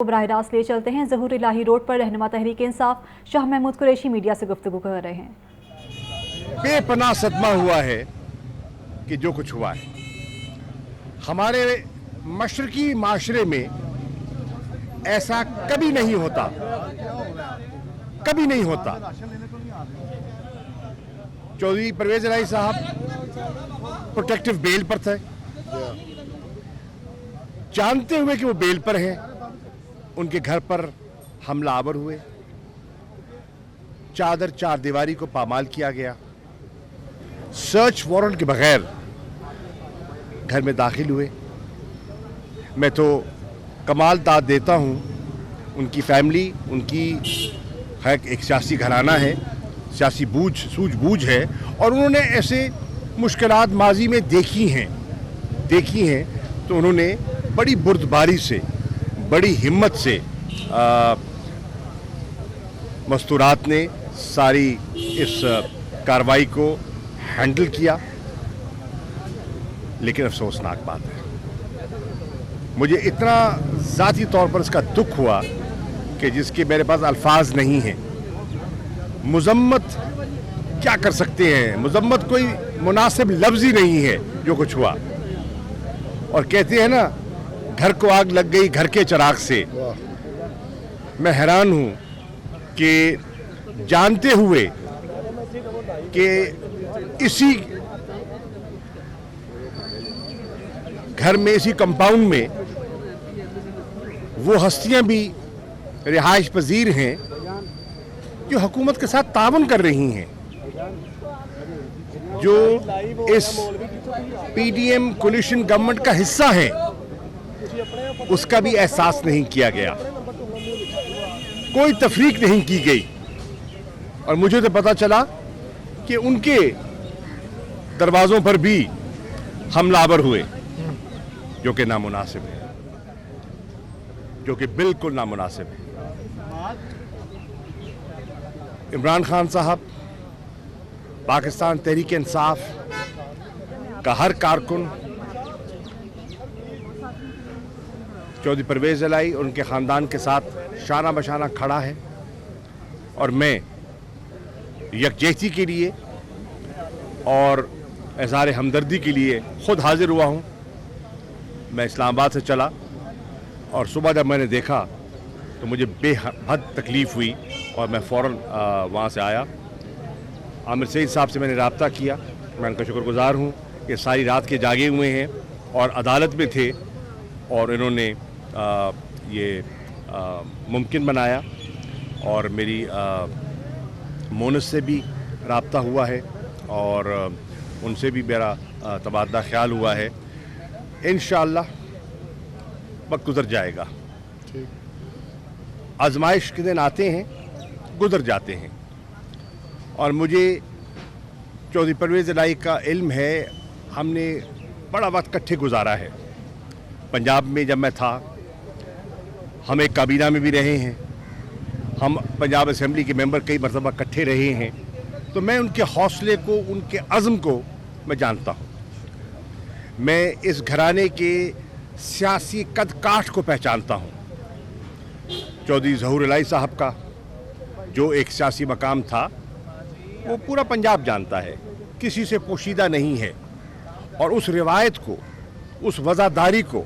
براہ راست لے چلتے ہیں۔ ظہور الہی روڈ پر رہنما تحریک انصاف شاہ محمود قریشی میڈیا سے گفتگو کر رہے ہیں۔ بے پناہ صدمہ ہوا ہے کہ جو کچھ ہوا ہے ہمارے مشرقی معاشرے میں ایسا کبھی نہیں ہوتا، کبھی نہیں ہوتا۔ چودھری پرویز الہی صاحب پروٹیکٹیو بیل پر تھے، جانتے ہوئے کہ وہ بیل پر ہیں ان کے گھر پر حملہ آور ہوئے، چار دیواری کو پامال کیا گیا، سرچ وارنٹ کے بغیر گھر میں داخل ہوئے۔ میں تو کمال داد دیتا ہوں ان کی فیملی، ان کی ایک سیاسی گھرانہ ہے، سیاسی سوجھ بوجھ ہے، اور انہوں نے ایسے مشکلات ماضی میں دیکھی ہیں تو انہوں نے بڑی بردباری سے، بڑی ہمت سے مستورات نے ساری اس کارروائی کو ہینڈل کیا۔ لیکن افسوسناک بات ہے، مجھے اتنا ذاتی طور پر اس کا دکھ ہوا کہ جس کے میرے پاس الفاظ نہیں ہیں۔ مذمت کیا کر سکتے ہیں، مذمت کوئی مناسب لفظ ہی نہیں ہے جو کچھ ہوا۔ اور کہتے ہیں نا، گھر کو آگ لگ گئی گھر کے چراغ سے۔ میں حیران ہوں کہ جانتے ہوئے کہ اسی گھر میں، اسی کمپاؤنڈ میں وہ ہستیاں بھی رہائش پذیر ہیں جو حکومت کے ساتھ تعاون کر رہی ہیں، جو اس P D M coalition government کا حصہ ہیں، اس کا بھی احساس نہیں کیا گیا، کوئی تفریق نہیں کی گئی۔ اور مجھے تو پتا چلا کہ ان کے دروازوں پر بھی حملہ آور ہوئے، جو کہ نامناسب ہے، جو کہ بالکل نامناسب ہے۔ عمران خان صاحب، پاکستان تحریک انصاف کا ہر کارکن چودھری پرویز الہی اور ان کے خاندان کے ساتھ شانہ بشانہ کھڑا ہے، اور میں یکجہتی کے لیے اور اظہار ہمدردی کے لیے خود حاضر ہوا ہوں۔ میں اسلام آباد سے چلا اور صبح جب میں نے دیکھا تو مجھے بے حد تکلیف ہوئی، اور میں فوراً وہاں سے آیا۔ عامر سعید صاحب سے میں نے رابطہ کیا، میں ان کا شکر گزار ہوں کہ ساری رات کے جاگے ہوئے ہیں اور عدالت میں تھے، اور انہوں نے یہ ممکن بنایا۔ اور میری مونس سے بھی رابطہ ہوا ہے، اور ان سے بھی میرا تبادلہ خیال ہوا ہے۔ انشاءاللہ وقت گزر جائے گا، آزمائش کے دن آتے ہیں، گزر جاتے ہیں، اور مجھے چودھری پرویز الہی کا علم ہے، ہم نے بڑا وقت کٹھے گزارا ہے۔ پنجاب میں جب میں تھا، ہم ایک کابینہ میں بھی رہے ہیں، ہم پنجاب اسمبلی کے ممبر کئی مرتبہ کٹھے رہے ہیں، تو میں ان کے حوصلے کو، ان کے عزم کو میں جانتا ہوں۔ میں اس گھرانے کے سیاسی قد کاٹھ کو پہچانتا ہوں۔ چودھری ظہور الہی صاحب کا جو ایک سیاسی مقام تھا، وہ پورا پنجاب جانتا ہے، کسی سے پوشیدہ نہیں ہے، اور اس روایت کو، اس وفاداری کو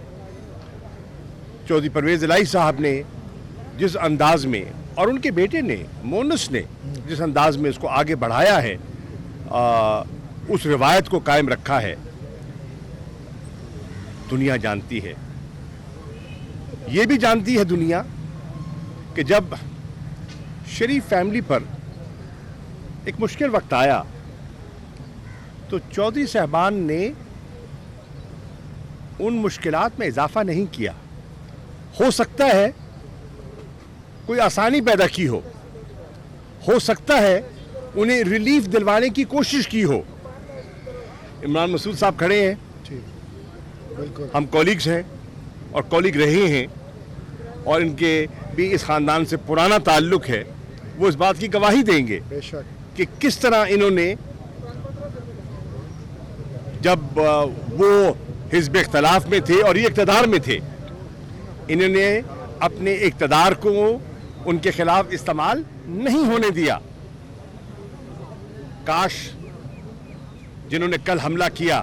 چودھری پرویز الہی صاحب نے جس انداز میں، اور ان کے بیٹے نے، مونس نے جس انداز میں اس کو آگے بڑھایا ہے، اس روایت کو قائم رکھا ہے، دنیا جانتی ہے۔ یہ بھی جانتی ہے دنیا کہ جب شریف فیملی پر ایک مشکل وقت آیا تو چودھری صاحبان نے ان مشکلات میں اضافہ نہیں کیا۔ ہو سکتا ہے کوئی آسانی پیدا کی ہو سکتا ہے انہیں ریلیف دلوانے کی کوشش کی ہو۔ عمران مسعود صاحب کھڑے ہیں، ہم کولیگز ہیں اور کولیگ رہے ہیں، اور ان کے بھی اس خاندان سے پرانا تعلق ہے، وہ اس بات کی گواہی دیں گے کہ کس طرح انہوں نے، جب وہ حزب اختلاف میں تھے اور یہ اقتدار میں تھے، انہوں نے अपने इक़्तिदार को उनके खिलाफ इस्तेमाल नहीं होने दिया। काश जिन्होंने कल हमला किया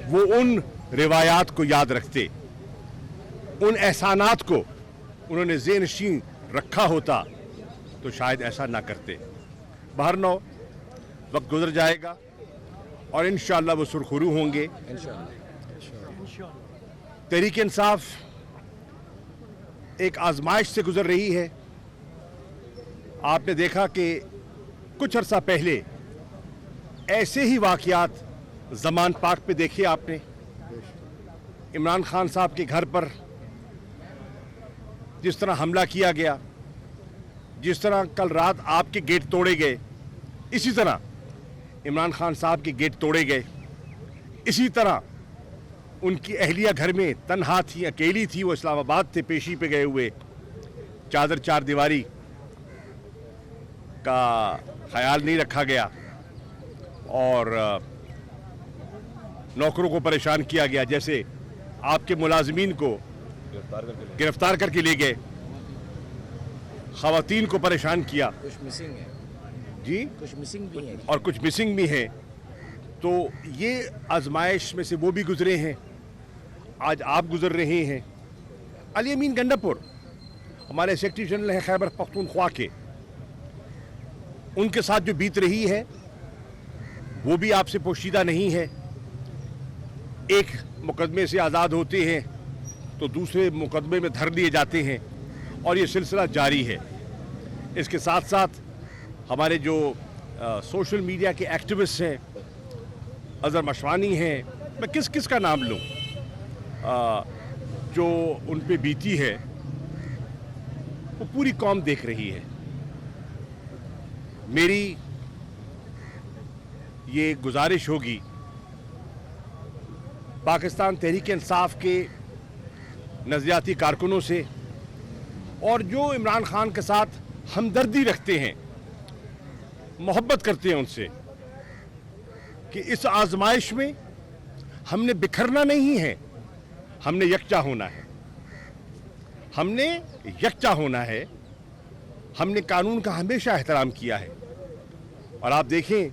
वो उन रिवायात को याद रखते, उन एहसानात को उन्होंने ज़ेहनशीं रखा होता तो शायद ऐसा ना करते। बहरनौ वक्त गुजर जाएगा और इंशाअल्लाह वो सुरखरू होंगे। तहरीक इंसाफ एक आजमाइश से गुजर रही है। आपने देखा कि कुछ अरसा पहले ऐसे ही वाक़यात ज़मान पाक पे देखे आपने। इमरान खान साहब के घर पर जिस तरह हमला किया गया, जिस तरह कल रात आपके गेट तोड़े गए, इसी तरह इमरान खान साहब के गेट तोड़े गए। इसी तरह उनकी अहलिया घर में तन्हा थी, अकेली थी, वो इस्लामाबाद थे, पेशी पे गए हुए। चादर चार दीवारी का ख्याल नहीं रखा गया और नौकरों को परेशान किया गया, जैसे आपके मुलाजिमीन को गिरफ्तार करके ले गए, ख़वातीन को परेशान किया। कुछ मिसिंग है जी, कुछ मिसिंग भी है। और कुछ मिसिंग भी हैं। तो ये आजमाइश में से वो भी गुजरे हैं, आज आप गुजर रहे हैं। अली अमीन गंडापुर हमारे सेक्रेटरी जनरल हैं खैबर पख्तूनख्वा के, उनके साथ जो बीत रही है वो भी आपसे पोशीदा नहीं है। एक मुकदमे से आज़ाद होते हैं तो दूसरे मुकदमे में धर लिए जाते हैं और ये सिलसिला जारी है। इसके साथ साथ हमारे जो सोशल मीडिया के एक्टिविस्ट हैं, अज़हर मशवानी हैं, मैं किस किस का नाम लूँ, जो उन पे बीती है वो पूरी कौम देख रही है। मेरी ये गुजारिश होगी पाकिस्तान तहरीक इंसाफ के नज़रियाती कारकुनों से और जो इमरान खान के साथ हमदर्दी रखते हैं, मोहब्बत करते हैं उनसे, कि इस आजमाइश में हमने बिखरना नहीं है, हमने यकजा होना है। हमने यकजा होना है। हमने कानून का हमेशा एहतराम किया है और आप देखें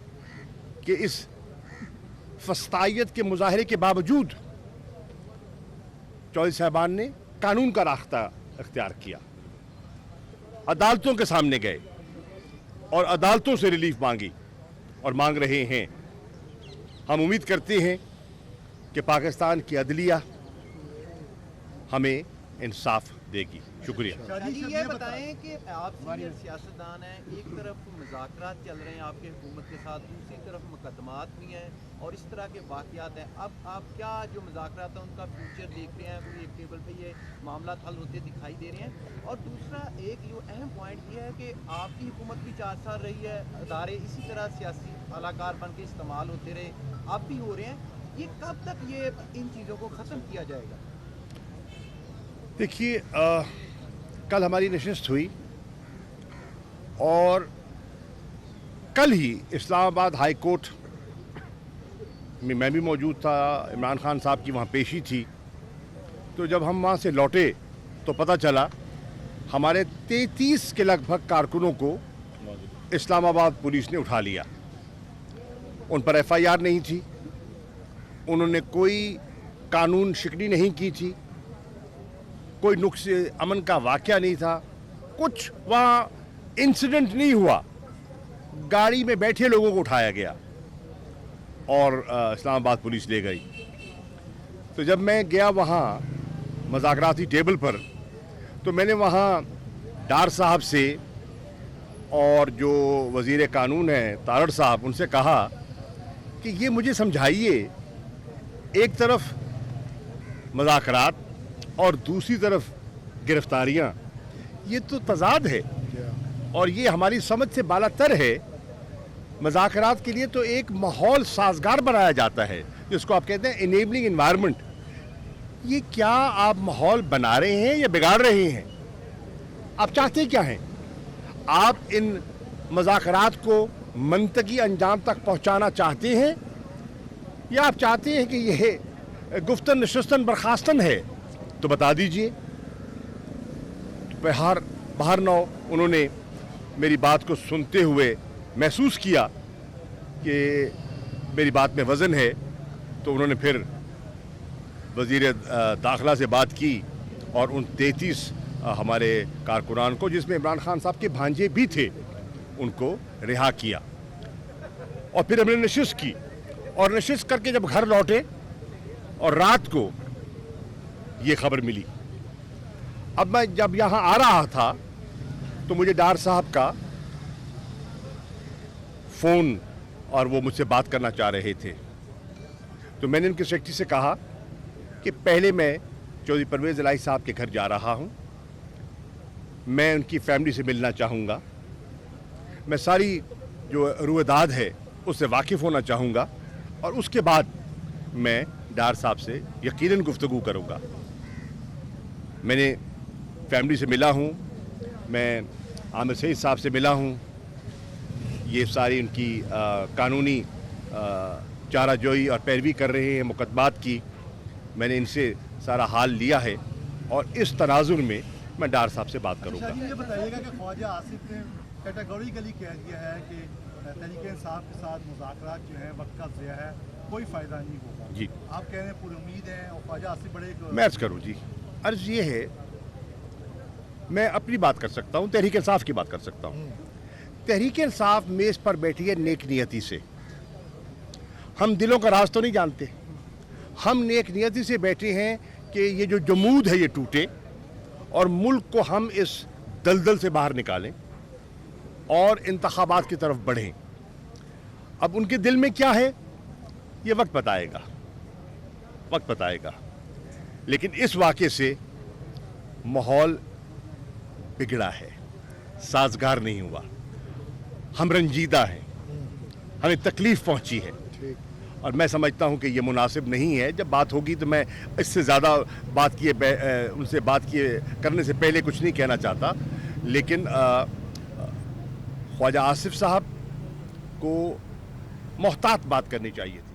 कि इस फस्तायत के मुजाहरे के बावजूद चौधरी साहबान ने कानून का रास्ता इख्तियार किया, अदालतों के सामने गए और अदालतों से रिलीफ मांगी और मांग रहे हैं। हम उम्मीद करते हैं कि पाकिस्तान की अदलिया हमें इंसाफ देगी। शुक्रिया। शादी ये बताएं कि आप सीनियर सियासतदान हैं, एक तरफ मुज़ाकरात चल रहे हैं आपके हुकूमत के साथ, दूसरी तरफ मुकदमात भी हैं और इस तरह के वाक़यात हैं। अब आप क्या जो मुज़ाकरात हैं उनका फ्यूचर देख रहे हैं? कोई एक टेबल पे ये मामला हल होते दिखाई दे रहे हैं? और दूसरा एक जो अहम पॉइंट ये है कि आपकी हुकूमत भी 4 साल रही है, अदारे इसी तरह सियासी अलाकार बन के इस्तेमाल होते रहे, अब भी हो रहे हैं। ये कब तक ये इन चीज़ों को ख़त्म किया जाएगा? देखिए, कल हमारी नशिस्त हुई और कल ही इस्लामाबाद हाई कोर्ट में मैं भी मौजूद था, इमरान खान साहब की वहाँ पेशी थी। तो जब हम वहाँ से लौटे तो पता चला हमारे 33 के लगभग कारकुनों को इस्लामाबाद पुलिस ने उठा लिया। उन पर FIR नहीं थी, उन्होंने कोई कानून शिकनी नहीं की थी, कोई नुक्से अमन का वाक़या नहीं था, कुछ वहाँ इंसिडेंट नहीं हुआ। गाड़ी में बैठे लोगों को उठाया गया और इस्लामाबाद पुलिस ले गई। तो जब मैं गया वहाँ मुज़ाकराती टेबल पर तो मैंने वहाँ डार साहब से और जो वज़ीर कानून हैं तारड़ साहब, उनसे कहा कि ये मुझे समझाइए, एक तरफ मुज़ाकरात और दूसरी तरफ गिरफ्तारियां, ये तो तज़ाद है और ये हमारी समझ से बालातर है। मुज़ाकरात के लिए तो एक माहौल साजगार बनाया जाता है, जिसको आप कहते हैं इनेबलिंग एनवायरनमेंट। ये क्या आप माहौल बना रहे हैं या बिगाड़ रहे हैं? आप चाहते क्या हैं? आप इन मुज़ाकरात को मंतकी अंजाम तक पहुंचाना चाहते हैं या आप चाहते हैं कि यह गुफ्तन नशिस्तन बर्खास्तन है? तो बता दीजिए। बाहर न हो, उन्होंने मेरी बात को सुनते हुए महसूस किया कि मेरी बात में वज़न है, तो उन्होंने फिर वज़ीर दाखिला से बात की और उन 33 हमारे कारकुनान को, जिसमें इमरान खान साहब के भांजे भी थे, उनको रिहा किया। और फिर हमने नशिस्त की, और नशिस्त करके जब घर लौटे और रात को ये खबर मिली। अब मैं जब यहाँ आ रहा था तो मुझे डार साहब का फ़ोन, और वो मुझसे बात करना चाह रहे थे। तो मैंने उनके सेक्रेटरी से कहा कि पहले मैं चौधरी परवेज़ इलाही साहब के घर जा रहा हूँ, मैं उनकी फैमिली से मिलना चाहूँगा, मैं सारी जो रुएदाद है उससे वाकिफ़ होना चाहूँगा, और उसके बाद मैं डार साहब से यकीनन गुफ्तगू करूँगा। मैंने फैमिली से मिला हूँ, मैं आमिर सईद साहब से मिला हूँ, ये सारी उनकी कानूनी चाराजोई और पैरवी कर रहे हैं मुकदमात की। मैंने इनसे सारा हाल लिया है, और इस तनाजुर में मैं डार साहब से बात करूँगा। ये बताइएगा कि ख्वाजा आसिफ ने कैटेगोरिकली कह दिया है कि तहरीक इंसाफ के साथ मुज़ाकरात जो है वक्त का ज़िया है, कोई फ़ायदा नहीं होगा। जी, आप कह रहे हैं पूरी उम्मीद है, और ख्वाजा आसिफ बड़े मैं अर्ज़ करूँ जी, अर्ज़ ये है, मैं अपनी बात कर सकता हूँ, तहरीक इंसाफ की बात कर सकता हूँ। तहरीक इंसाफ मेज़ पर बैठी है नेक नियति से। हम दिलों का राज तो नहीं जानते, हम नेक नियति से बैठे हैं कि ये जो जमूद है ये टूटे, और मुल्क को हम इस दलदल से बाहर निकालें और इंतखाबात की तरफ बढ़ें। अब उनके दिल में क्या है ये वक्त बताएगा, वक्त बताएगा। लेकिन इस वाक़े से माहौल बिगड़ा है, साजगार नहीं हुआ, हम रंजीदा हैं, हमें तकलीफ़ पहुंची है, और मैं समझता हूं कि ये मुनासिब नहीं है। जब बात होगी तो मैं इससे ज़्यादा बात किए उनसे बात किए करने से पहले कुछ नहीं कहना चाहता, लेकिन ख्वाजा आसिफ साहब को मोहतात बात करनी चाहिए थी।